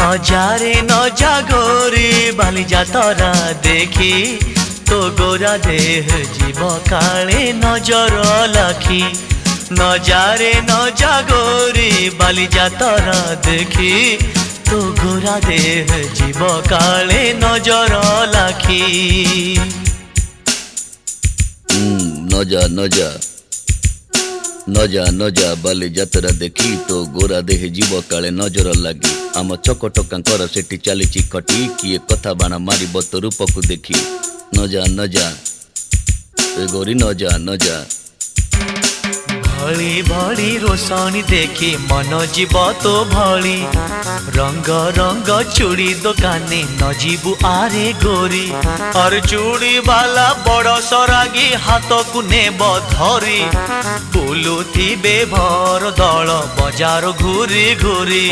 নজারে নজা গোরি বালি যাতরা দেখি তো গোরা দেহ জীব কালে নজর লাখি নজারে নজা গোরি বালি যাতরা দেখি তো গোরা দেহ জীব কালে নজর লাখি নজা নজা নজা নজা বালি যাত্ରା দেখি তো গোরা দেহে জীବ କାଳେ ନଜର ଲାଗି ଆମ ଚକଟକାଙ୍କର ସେଠି ଚାଲିଛି ଖଟି କିଏ କଥା ବାଣ ମାରିବ ତୋ ରୂପକୁ ଦେଖି ନଜା ନଜା ଏ ଗୋରି ନଜା ନଜା भली भली रोशनी देखी मन जीव तो भली रंग रंग चूड़ी दुकानी न जीवु आरे गोरी और चूड़ी वाला बड़ सरागी हाथ को नेब धरी बुलुथिबे भर दल बजार घूरी घूरी।